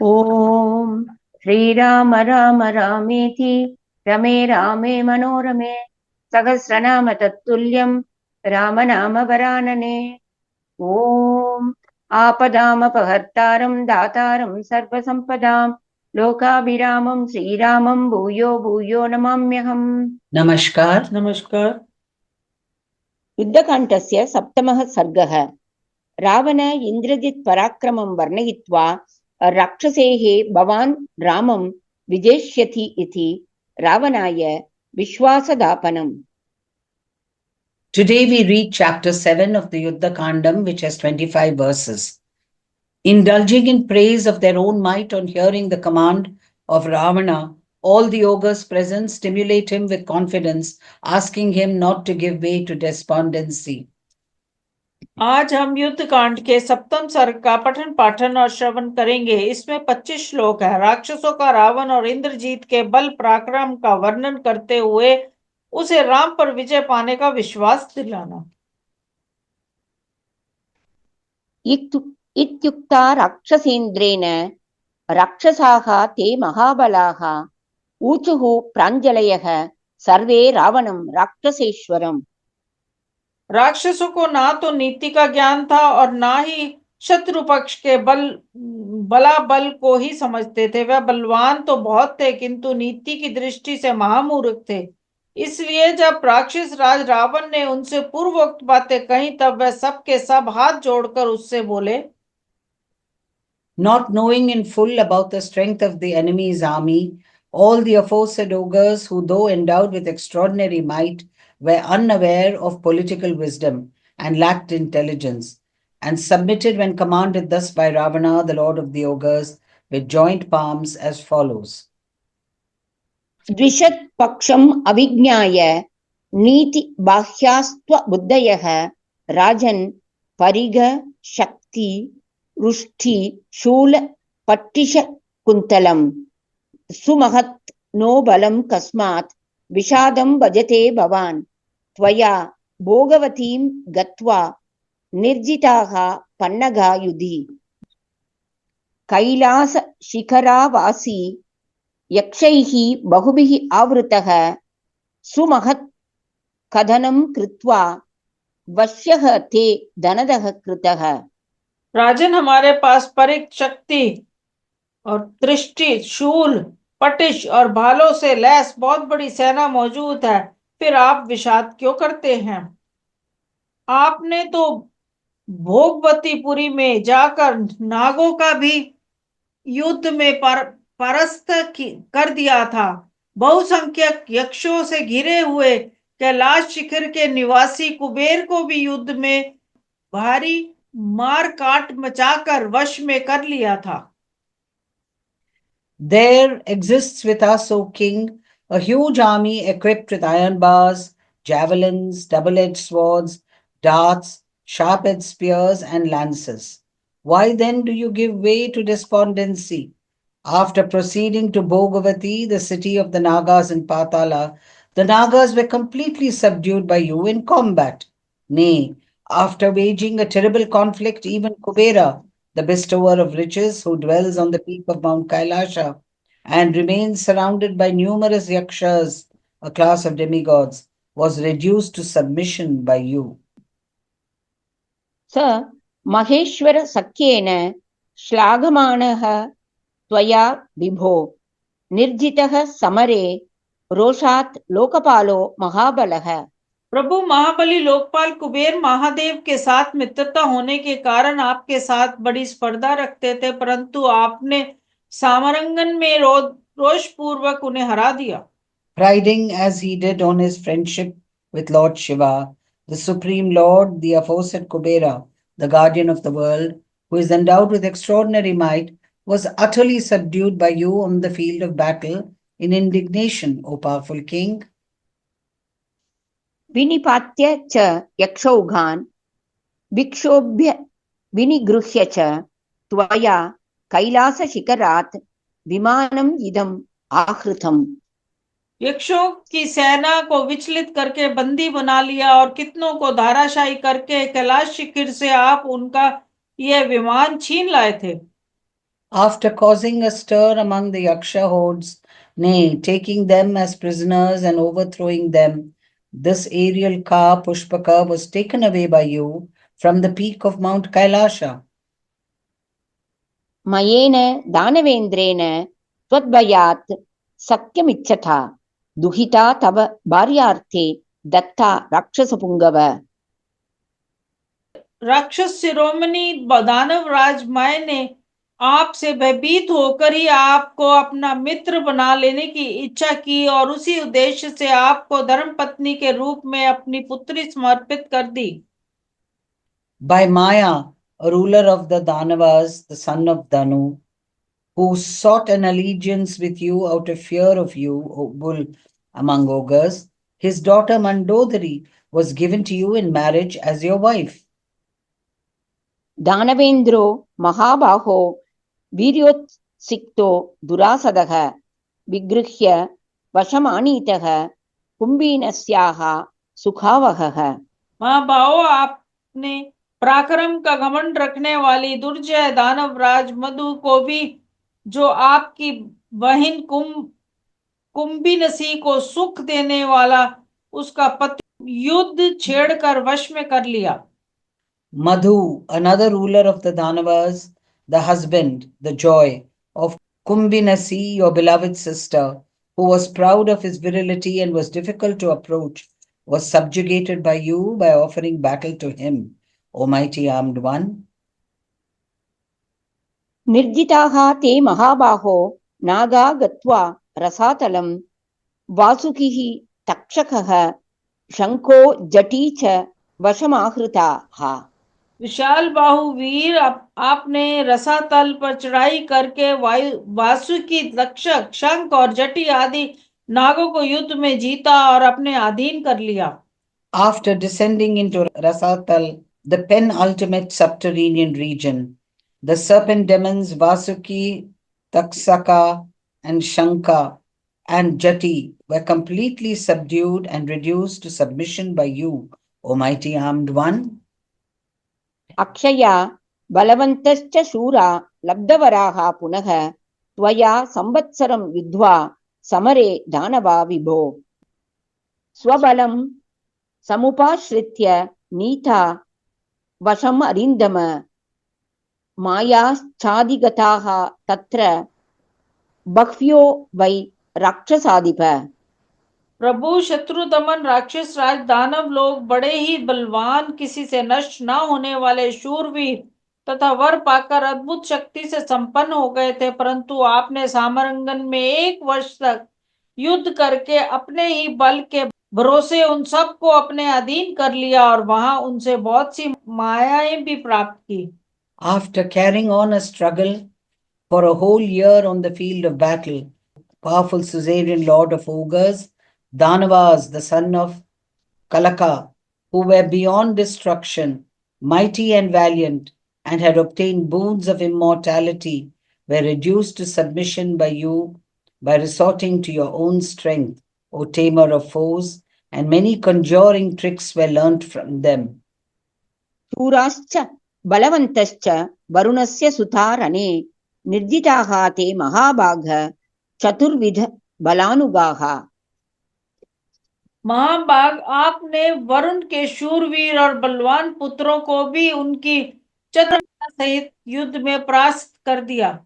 ॐ श्रीराम राम रामेति रमे रामे मनोरमे सहस्रनाम तत्तुल्यं रामनाम वरानने। ॐ आपदामपहर्तारं दातारं सर्वसम्पदां लोकाभिरामं श्रीरामं भूयो भूयो नमाम्यहम्। नमस्कार नमस्कार। युद्धकाण्डस्य सप्तमः सर्गः। रावण इन्द्रजित् पराक्रमं वर्णयित्वा राक्षसेः भवान् रामं विजेष्यति इति रावणाय विश्वासदापनम्। Today we read chapter 7 of the Yuddha Kandam, which has 25 verses. Indulging in praise of their own might on hearing the command of Ravana, all the ogres present stimulate him with confidence, asking him not to give way to despondency. आज हम युद्ध कांड के सप्तम सर्ग का पठन पाठन और श्रवण करेंगे। इसमें 25 श्लोक है। राक्षसों का रावण और इंद्रजीत के बल पराक्रम का वर्णन करते हुए उसे राम पर विजय पाने का विश्वास दिलाना। इत्युक्ता राक्षसेन्द्रेण राक्षसाः ते महाबलाः ऊचुः प्राञ्जलयः सर्वे रावणं राक्षसेश्वरम्। राक्षसों को ना तो नीति का ज्ञान था और ना ही शत्रु पक्ष के बल को ही समझते थे। वह बलवान तो बहुत थे किंतु नीति की दृष्टि से महामूर्ख थे। इसलिए जब राक्षस राज रावण ने उनसे पूर्वोक्त बातें कही तब वह सब के सब हाथ जोड़कर उससे बोले, Not knowing in full about the strength of the enemy's army, all the aforesaid ogres, who though endowed with extraordinary might, were unaware of political wisdom and lacked intelligence, and submitted when commanded thus by Ravana, the lord of the ogres, with joint palms as follows. द्विषत् पक्षम् अविज्ञाय नीति बाह्यास्त्व बुद्धयः राजन् परिग शक्ति रुष्टि शूल पट्टिश कुन्तलम् सुमहत् no बलं कस्मात् विषादं भजते भवान् त्वया भोगवतीं गत्वा निर्जिताः पन्नगा युधि कैलास शिखरावासी यक्षैः बहुभिः आवृतः सुमहत् कथनं कृत्वा वश्यः ते धनदः कृतः। राजन, हमारे पास परिक शक्ति और दृष्टि शूल पटिश और भालों से लैस बहुत बड़ी सेना मौजूद है, फिर आप विषाद क्यों करते हैं? आपने तो भोगवतीपुरी में जाकर नागों का भी युद्ध में परास्त कर दिया था। बहुसंख्यक यक्षों से घिरे हुए कैलाश शिखर के निवासी कुबेर को भी युद्ध में भारी मार काट मचाकर वश में कर लिया था। There exists with us, O king, a huge army equipped with iron bars, javelins, double-edged swords, darts, sharp-edged spears, and lances. Why then do you give way to despondency? After proceeding to Bhogavati, the city of the Nagas in Patala, the Nagas were completely subdued by you in combat. Nay, after waging a terrible conflict, even Kubera, the bestower of riches, who dwells on the peak of Mount Kailasha and remains surrounded by numerous yakshas, a class of demigods, was reduced to submission by you. स महेश्वर सख्येन श्लाघमानः त्वया विभो निर्जितः समरे रोषात् लोकपालो महाबलः। प्रभु महाबली लोकपाल कुबेर महादेव के साथ मित्रता होने के कारण आपके साथ बड़ी स्पर्धा रखते थे, परंतु आपने सामरंगन में रोष पूर्वक उन्हें हरा दिया। Priding as he did on his friendship with Lord Shiva, the Supreme Lord, the aforesaid Kubera, the guardian of the world, who is endowed with extraordinary might, was utterly subdued by you on the field of battle in indignation, O powerful king. विनिपात्य च यक्षौघान् विक्षोभ्य विनिगृह्य च त्वया कैलासशिखरात् विमानम् इदम् आहृतम्। यक्षों की सेना को विचलित करके बंदी बना लिया और कितनों को धाराशायी करके कैलाश शिखर से आप उनका यह विमान छीन लाए थे। After causing a stir among the Yaksha hordes, nay, taking them as prisoners and overthrowing them, this aerial car, Pushpaka, was taken away by you from the peak of Mount Kailasha. मयेन दानवेन्द्रेण त्वद्भयात् सख्यमिच्छथा दुहिता तव भार्यार्थे दत्ता राक्षसपुङ्गव। राक्षस शिरोमणि दानव राज my ने आपसे भयभीत होकर ही आपको अपना मित्र बना लेने की इच्छा की और उसी उद्देश्य से आपको धर्मपत्नी के रूप में अपनी पुत्री समर्पित कर दी। By Maya, a ruler of the Danavas, the son of Danu, who sought an allegiance with you out of fear of you, O bull among ogres, his daughter Mandodari was given to you in marriage as your wife. दानवेन्द्रो महाबाहो वीर्योत्सिक्तो दुरासदः विगृह्य वशमानीतः कुम्भीनस्याः सुखावहः। महाबाहो, आपने पराक्रम का घमंड रखने वाली दुर्जय दानव राज मधु को भी, जो आपकी बहन कुंभीनसी को सुख देने वाला उसका पति युद्ध छेड़कर वश में कर लिया। Madhu, another ruler of the Danavas, the husband, the joy of Kumbhinasi, your beloved sister, who was proud of his virility and was difficult to approach, was subjugated by you by offering battle to him, O mighty armed one. निर्जिताः ते महाबाहो नागा गत्वा रसातलं वासुकिः तक्षकः शंखो जटी च वशमाहृताः। विशाल बाहु वीर, आपने रसातल पर चढ़ाई करके वासुकी, तक्षक, शंख और जटी आदि नागों को युद्ध में जीता और अपने अधीन कर लिया। After descending into Rasatal, the penultimate subterranean region, the serpent demons Vasuki, Taksaka, and Shanka and Jati were completely subdued and reduced to submission by you, O mighty armed one. अक्षया बलवन्तश्च शूरा लब्धवराः पुनः त्वया संवत्सरं युद्ध्वा समरे दानवा विभो। स्वबलं समुपाश्रित्य नीता वशम् अरिन्दम मायाश्चाधिगताः तत्र बह्व्यो वै राक्षसाधिप। प्रभु, शत्रु दमन राक्षस राज दानव लोग बड़े ही बलवान, किसी से नष्ट न होने वाले शूरवीर तथा वर पाकर अद्भुत शक्ति से संपन्न हो गए थे, परंतु आपने सामरंगन में 1 वर्ष तक युद्ध करके अपने ही बल के भरोसे उन सबको अपने अधीन कर लिया और वहां उनसे बहुत सी मायाएं भी प्राप्त की। After carrying on a struggle for a whole year on the field of battle, powerful suzerain lord of ogres, Danavas, the son of Kalaka, who were beyond destruction, mighty and valiant, and had obtained boons of immortality, were reduced to submission by you by resorting to your own strength, O tamer of foes, and many conjuring tricks were learnt from them. शूराश्च बलवन्तश्च वरुणस्य सुतारणे निर्जिताः ते महाभाग चतुर्विध बलानुगाः। महाभाग, आपने वरुण के शूरवीर और बलवान पुत्रों को भी उनकी चतुरता सहित युद्ध में परास्त कर दिया।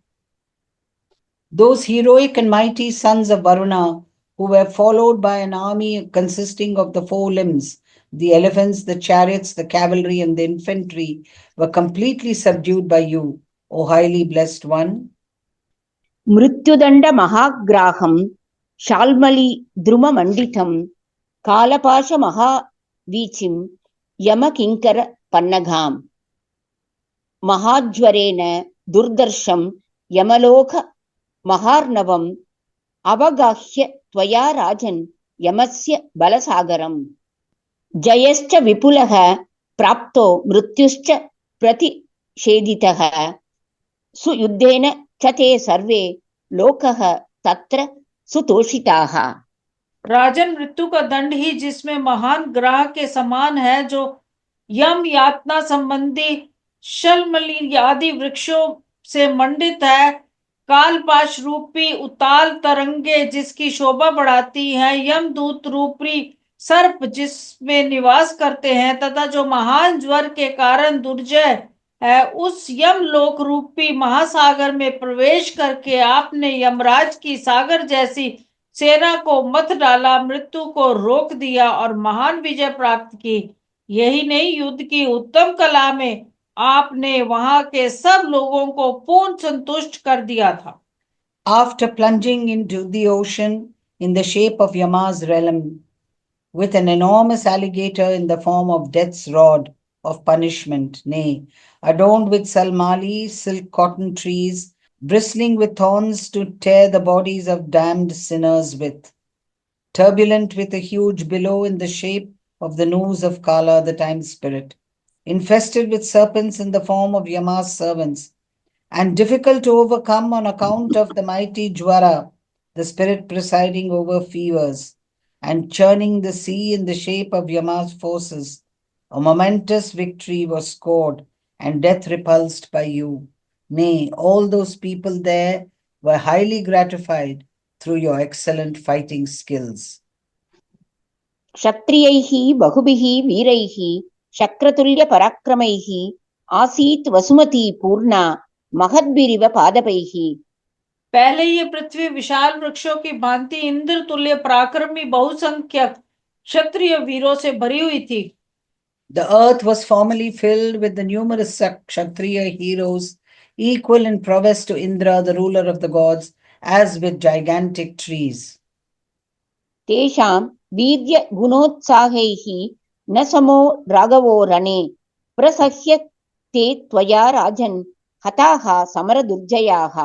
Those heroic and mighty sons of Varuna, who were followed by an army consisting of the 4 limbs, the elephants, the chariots, the cavalry, and the infantry, were completely subdued by you, O highly blessed one. मृत्युदंड महाग्राहं शाल्मली द्रुममण्डितं कालपाश महावीचिं यमकिंकर पन्नगां महाज्वरेण दुर्दर्शं यमलोक महार्णवम् अवगाह्य त्वया राजन् यमस्य बलसागरम्। जयश्च विपुलः प्राप्तो मृत्युश्च प्रतिषेधितः सुयुद्धेन च ते सर्वे लोकः तत्र सुतोषिताः। राजन, मृत्यु का दंड ही जिसमें महान ग्राह के समान है, जो यम यातना संबंधी शल्मली आदि वृक्षों से मंडित है। कालपाश रूपी उताल तरंगे जिसकी शोभा बढ़ाती हैं, यमदूत रूपी सर्प जिसमें निवास करते हैं, तथा जो महान ज्वर के कारण दुर्जय है, उस यमलोक रूपी महासागर में प्रवेश करके आपने यमराज की सागर जैसी सेना को मत डाला, मृत्यु को रोक दिया और महान विजय प्राप्त की। यही नहीं, युद्ध की उत्तम कला में आपने वहां के सब लोगों को पूर्ण संतुष्ट कर दिया था। After plunging into the ocean in the shape of Yama's realm, with an enormous alligator in the form of death's rod of punishment, nay, adorned with salmali, silk cotton trees, bristling with thorns to tear the bodies of damned sinners with, turbulent with a huge billow in the shape of the noose of Kala, the time spirit, infested with serpents in the form of Yama's servants, and difficult to overcome on account of the mighty Jwara, the spirit presiding over fevers, and churning the sea in the shape of Yama's forces, a momentous victory was scored and death repulsed by you. Nay, all those people there were highly gratified through your excellent fighting skills. क्षत्रियैः बहुभिः वीरैः शक्रतुल्यपराक्रमैः आसीत् वसुमती पूर्णा महद्भिरिव पादपैः। पहले ये पृथ्वी विशाल वृक्षों की भांति इंद्र तुल्य पराक्रमी बहुसंख्यक क्षत्रिय वीरों से भरी हुई थी। The earth was formerly filled with the numerous Kshatriya heroes, equal in prowess to Indra, the ruler of the gods, as with gigantic trees. तेषां वीर्य गुणोत्साहैः न समो राघवो रणे प्रसह्य ते त्वया राजन् हताः समरदुर्जयाः।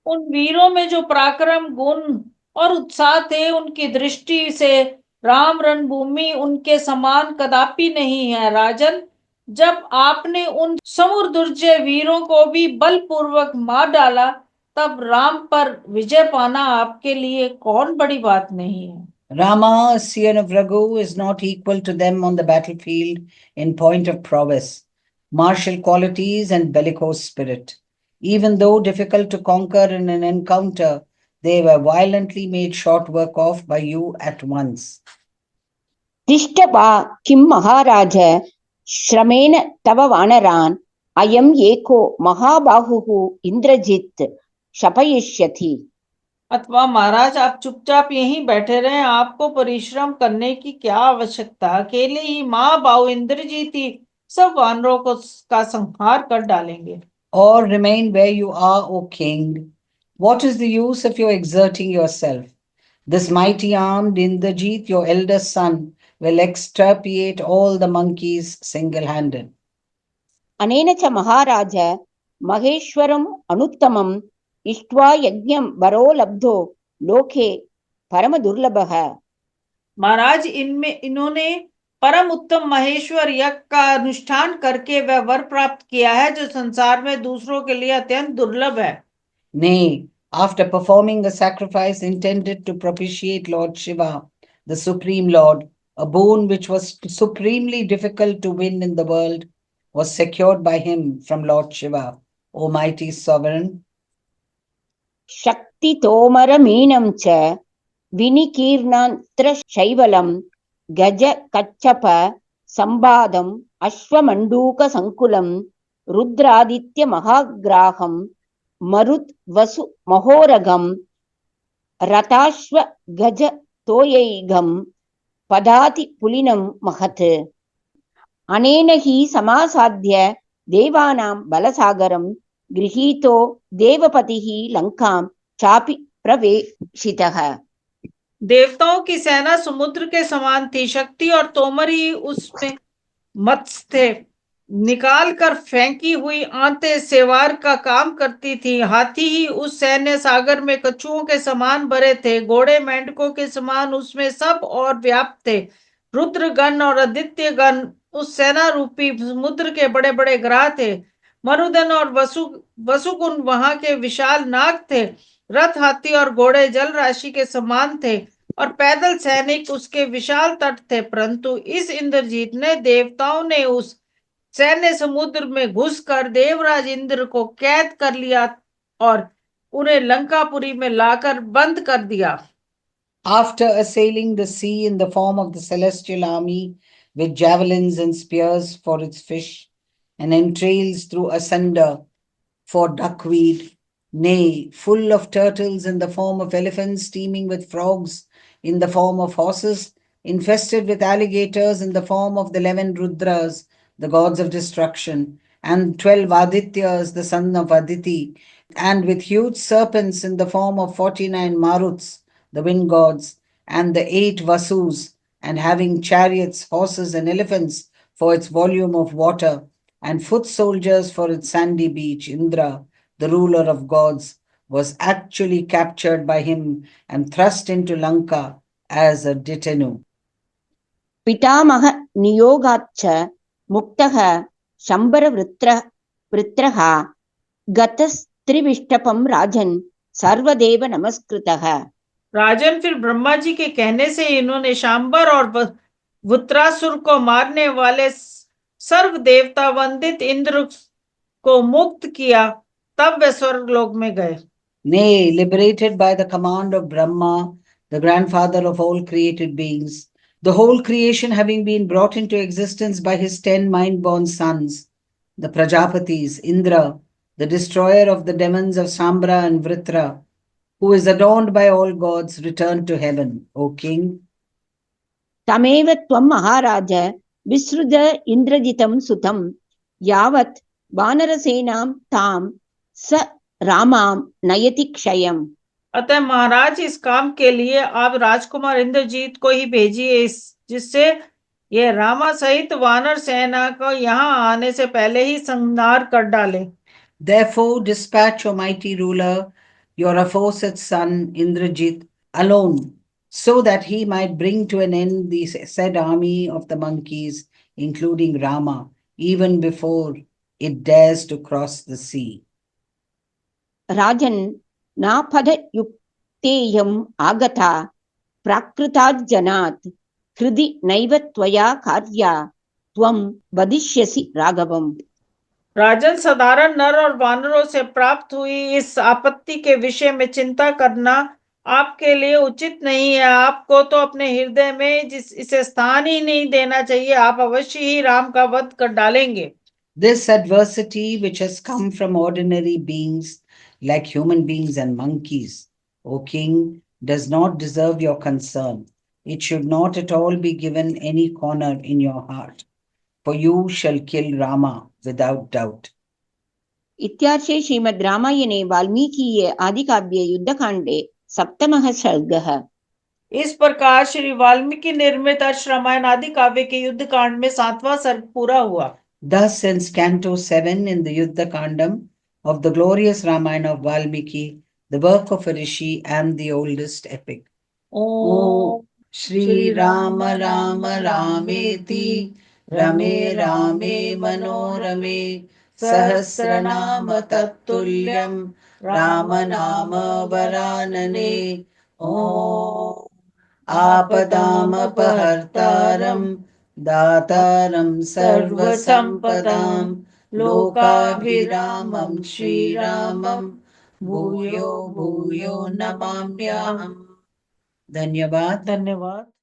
उन वीरों में जो पराक्रम, गुण और उत्साह थे, उनकी दृष्टि से राम रणभूमि उनके समान कदापि नहीं है। राजन, जब आपने उन समूर दुर्जय वीरों को भी बलपूर्वक मार डाला, तब राम पर विजय पाना आपके लिए कौन बड़ी बात नहीं है। Rama, son of Raghu, is not equal to them on the battlefield in point of prowess, martial qualities, and bellicose spirit. Even though difficult to conquer in an encounter, they were violently made short work of by you at once. तिष्ठ वा किं महाराज श्रमेण तव वानरान् अयम् एको महाबाहुः इन्द्रजित् शपयिष्यति। अथवा महाराज, आप चुपचाप यहीं बैठे रहें, आपको परिश्रम करने की क्या आवश्यकता, अकेले ही महाबाहु इंद्रजीत ही सब वानरों को का संहार कर डालेंगे। Or remain where you are, O king. What is the use of your exerting yourself? This mighty armed Indrajit, your eldest son, will extirpate all the monkeys single-handed. अनेन च महाराज महेश्वरम् अनुत्तमम् इष्ट्वा यज्ञं वरो लब्धो लोके परम दुर्लभः। महाराज, इन्होंने परम उत्तम महेश्वर यज्ञ का अनुष्ठान करके वह वर प्राप्त किया है जो संसार में दूसरों के लिए अत्यंत दुर्लभ है। Nay, after performing a sacrifice intended to propitiate Lord Shiva, the Supreme Lord, a boon which was supremely difficult to win in the world, was secured by him from Lord Shiva, O mighty sovereign. शक्ति तोमर मीनं च विनिकीर्णांत्र शैवलम गज कच्छप संवादम अश्वमंडूक संकुलम रुद्रादित्य महाग्राहम मरुत वसु महोरगम रताश्व गज तोयैगम पदाति पुलिनं महत्। अनेन हि समासाद्य देवानां बलसागरं गृहीतो देवपतिः लंकां चापि प्रवेशितः। देवताओं की सेना समुद्र के समान थी, शक्ति और तोमर ही उसमें मत्स्य थे। निकाल कर फेंकी हुई आंतें सेवार का काम करती थी। हाथी ही उस सैन्य सागर में कछुओं के समान भरे थे। घोड़े मेंढकों के समान उसमें सब और व्याप्त थे। रुद्रगण और आदित्य गण उस सेना रूपी समुद्र के बड़े बड़े ग्राह थे। मरुदन और वसुकुन वहां के विशाल नाग थे। रथ, हाथी और घोड़े जल राशि के समान थे और पैदल सैनिक उसके विशाल तट थे। परंतु इस इंद्रजीत ने, देवताओं ने उस सैन्य समुद्र में घुसकर देवराज इंद्र को कैद कर लिया और उन्हें लंकापुरी में लाकर बंद कर दिया। After assailing the sea in the form of the celestial army with javelins and spears for its fish, and entrails through asunder for duckweed, nay, full of turtles in the form of elephants, teeming with frogs in the form of horses, infested with alligators in the form of the 11 Rudras, the gods of destruction, and 12 Adityas, the son of Aditi, and with huge serpents in the form of 49 Maruts, the wind gods, and the 8 Vasus, and having chariots, horses, and elephants for its volume of water, and foot soldiers for its sandy beach, Indra, the ruler of gods, was actually captured by him and thrust into Lanka as a detenu. पितामह नियोगाच्च मुक्तः शंबर वृत्रः गतस्त्रिविष्टपं राजन् सर्वदेव नमस्कृतः। राजन, फिर ब्रह्मा जी के कहने से इन्होंने शांबर और वृत्रासुर को मारने वाले सर्व देवता वंदित इंद्र को मुक्त किया, तब वे स्वर्गलोक में गए। Nay, liberated by the command of Brahma, the grandfather of all created beings, the whole creation having been brought into existence by his 10 mind-born sons, the Prajapatis, Indra, the destroyer of the demons of Sambra and Vritra, who is adorned by all gods, returned to heaven, O king. तमेव त्वं महाराज विसृज इन्द्रजितं सुतं यावत् वानरसेनां तां स रामां नयति क्षयम्। अतः महाराज, इस काम के लिए आप राजकुमार इंद्रजीत को ही भेजिए, जिससे यह रामा सहित वानर सेना को यहाँ आने से पहले ही संहार कर डाले। Therefore dispatch, O mighty ruler, your aforesaid son Indrajit alone, so that he might bring to an end the said army of the monkeys, including Rama, even before it dares to cross the sea. राजन् नापदयुक्तेयम् आगता प्राकृतात् जनात् हृदि नैव त्वया कार्या त्वं वदिष्यसि राघवम्। राजन, साधारण नर और वानरों से प्राप्त हुई इस आपत्ति के विषय में चिंता करना आपके लिए उचित नहीं है। आपको तो अपने हृदय में इसे स्थान ही नहीं देना चाहिए। आप अवश्य ही राम का वध कर डालेंगे। This adversity which has come from ordinary beings like human beings and monkeys, O king, does not deserve your concern. It should not at all be given any corner in your heart, for you shall kill Rama without doubt. इत्यार्षे श्रीमद् रामायणे वाल्मीकीये आदिकाव्ये युद्धकाण्डे सप्तमः सर्गः। इस प्रकार श्री वाल्मीकि निर्मित रामायण आदि काव्य के युद्ध कांड में 7वां सर्ग पूरा हुआ। Thus ends Canto 7 in the Yuddha Kandam of the glorious Ramayana of Valmiki, the work of a rishi and the oldest epic. Om Shri Rama Rama Rameti Rame Rame Manorame Sahasranama Tattulyam Rama Nama Varanane. Om Apadam Apahartaram Dataram Sarvasampadam Lokabhiramam Shri Ramam Bhuyo Bhuyo Namamyaham. धन्यवाद। धन्यवाद।